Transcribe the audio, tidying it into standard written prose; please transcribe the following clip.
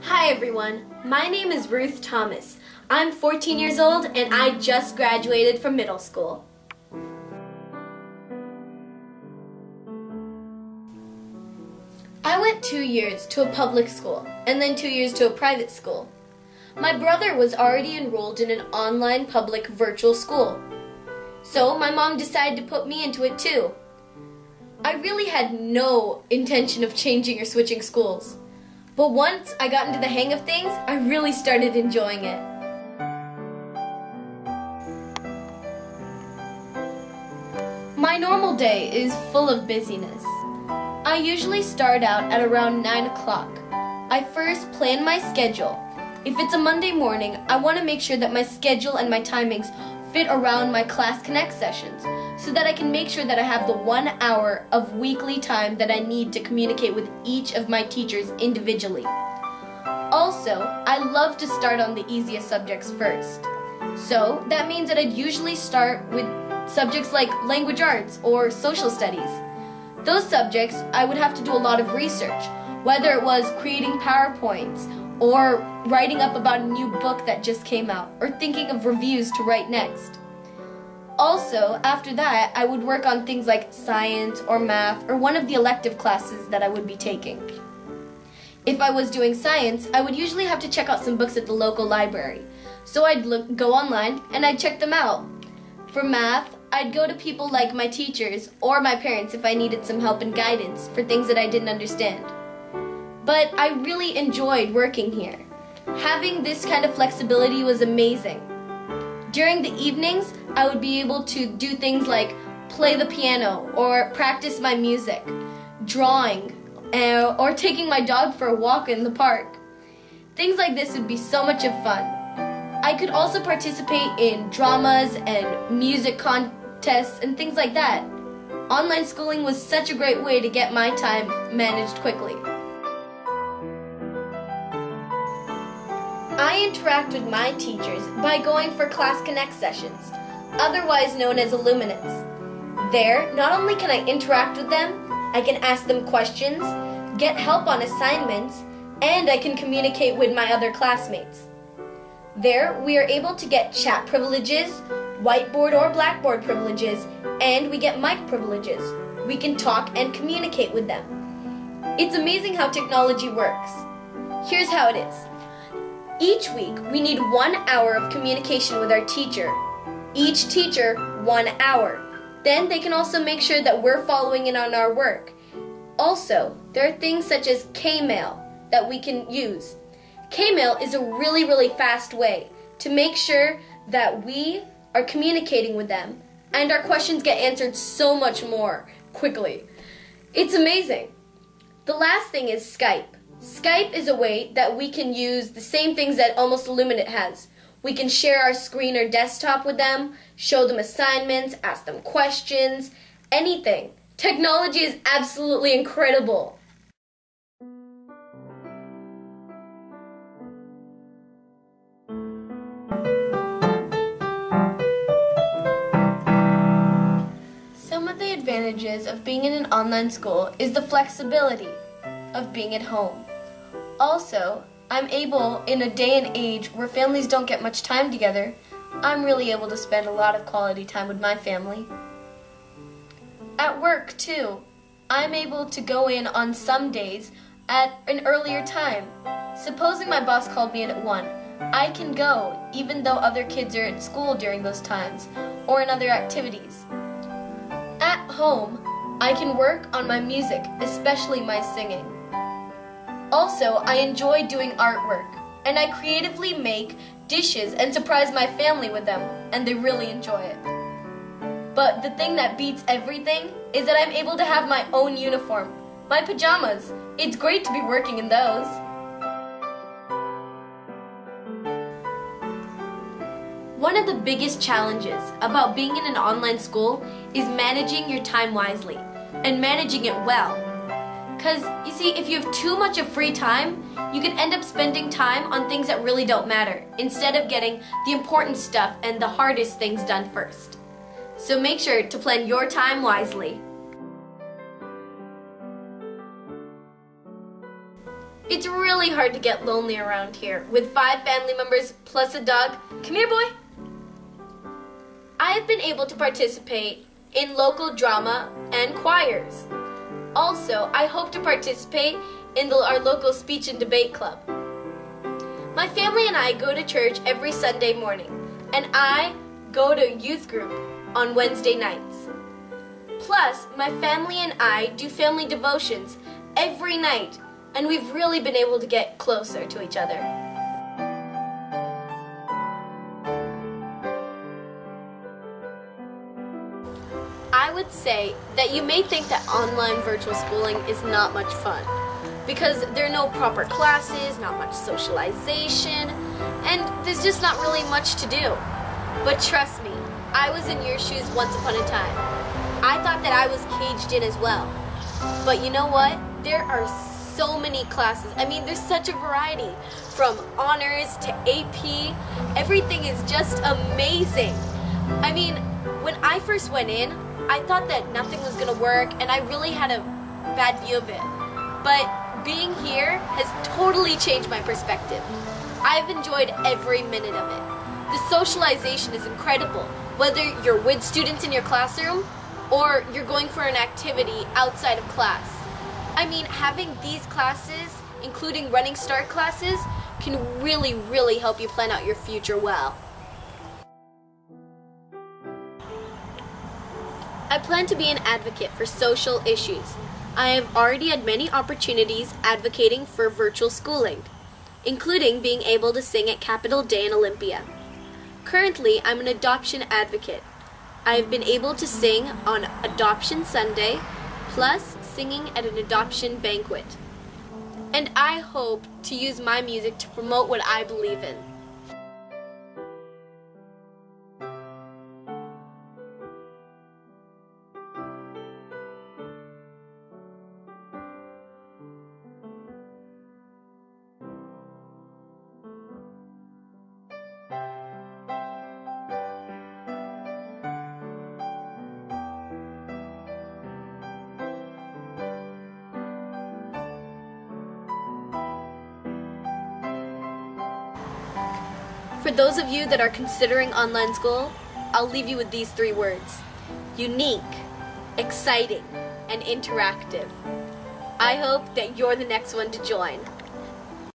Hi everyone, my name is Ruth Thomas. I'm 14 years old and I just graduated from middle school. I went 2 years to a public school and then 2 years to a private school. My brother was already enrolled in an online public virtual school, so my mom decided to put me into it too. I really had no intention of changing or switching schools, but once I got into the hang of things, I really started enjoying it. My normal day is full of busyness. I usually start out at around 9 o'clock. I first plan my schedule. If it's a Monday morning, I want to make sure that my schedule and my timings fit around my Class Connect sessions so that I can make sure that I have the 1 hour of weekly time that I need to communicate with each of my teachers individually. Also, I love to start on the easiest subjects first. So that means that I'd usually start with subjects like language arts or social studies. Those subjects, I would have to do a lot of research, whether it was creating PowerPoints or writing up about a new book that just came out, or thinking of reviews to write next. Also, after that, I would work on things like science or math or one of the elective classes that I would be taking. If I was doing science, I would usually have to check out some books at the local library. So I'd go online and I'd check them out. For math, I'd go to people like my teachers or my parents if I needed some help and guidance for things that I didn't understand. But I really enjoyed working here. Having this kind of flexibility was amazing. During the evenings, I would be able to do things like play the piano or practice my music, drawing, or taking my dog for a walk in the park. Things like this would be so much of fun. I could also participate in dramas and music contests and things like that. Online schooling was such a great way to get my time managed quickly. I interact with my teachers by going for Class Connect sessions, otherwise known as Illuminates. There, not only can I interact with them, I can ask them questions, get help on assignments, and I can communicate with my other classmates. There, we are able to get chat privileges, whiteboard or blackboard privileges, and we get mic privileges. We can talk and communicate with them. It's amazing how technology works. Here's how it is. Each week, we need 1 hour of communication with our teacher. Each teacher, 1 hour. Then they can also make sure that we're following in on our work. Also, there are things such as K-mail that we can use. K-mail is a really fast way to make sure that we are communicating with them and our questions get answered so much more quickly. It's amazing. The last thing is Skype. Skype is a way that we can use the same things that Almost Illuminate has. We can share our screen or desktop with them, show them assignments, ask them questions, anything. Technology is absolutely incredible. Some of the advantages of being in an online school is the flexibility of being at home. Also, I'm able, in a day and age where families don't get much time together, I'm really able to spend a lot of quality time with my family. At work, too, I'm able to go in on some days at an earlier time. Supposing my boss called me in at 1, I can go even though other kids are at school during those times or in other activities. At home, I can work on my music, especially my singing. Also, I enjoy doing artwork, and I creatively make dishes and surprise my family with them, and they really enjoy it. But the thing that beats everything is that I'm able to have my own uniform, my pajamas. It's great to be working in those. One of the biggest challenges about being in an online school is managing your time wisely and managing it well. Because, you see, if you have too much of free time, you can end up spending time on things that really don't matter, instead of getting the important stuff and the hardest things done first. So make sure to plan your time wisely. It's really hard to get lonely around here with 5 family members plus a dog. Come here, boy. I have been able to participate in local drama and choirs. Also, I hope to participate in our local speech and debate club. My family and I go to church every Sunday morning, and I go to youth group on Wednesday nights. Plus, my family and I do family devotions every night, and we've really been able to get closer to each other. I would say that you may think that online virtual schooling is not much fun because there are no proper classes, not much socialization, and there's just not really much to do. But trust me, I was in your shoes once upon a time. I thought that I was caged in as well. But you know what? There are so many classes. I mean, there's such a variety. From honors to AP, everything is just amazing. I mean, when I first went in, I thought that nothing was going to work, and I really had a bad view of it. But being here has totally changed my perspective. I've enjoyed every minute of it. The socialization is incredible, whether you're with students in your classroom or you're going for an activity outside of class. I mean, having these classes, including running start classes, can really help you plan out your future well. I plan to be an advocate for social issues. I have already had many opportunities advocating for virtual schooling, including being able to sing at Capitol Day in Olympia. Currently, I'm an adoption advocate. I have been able to sing on Adoption Sunday, plus singing at an adoption banquet. And I hope to use my music to promote what I believe in. For those of you that are considering online school, I'll leave you with these 3 words: unique, exciting, and interactive. I hope that you're the next one to join.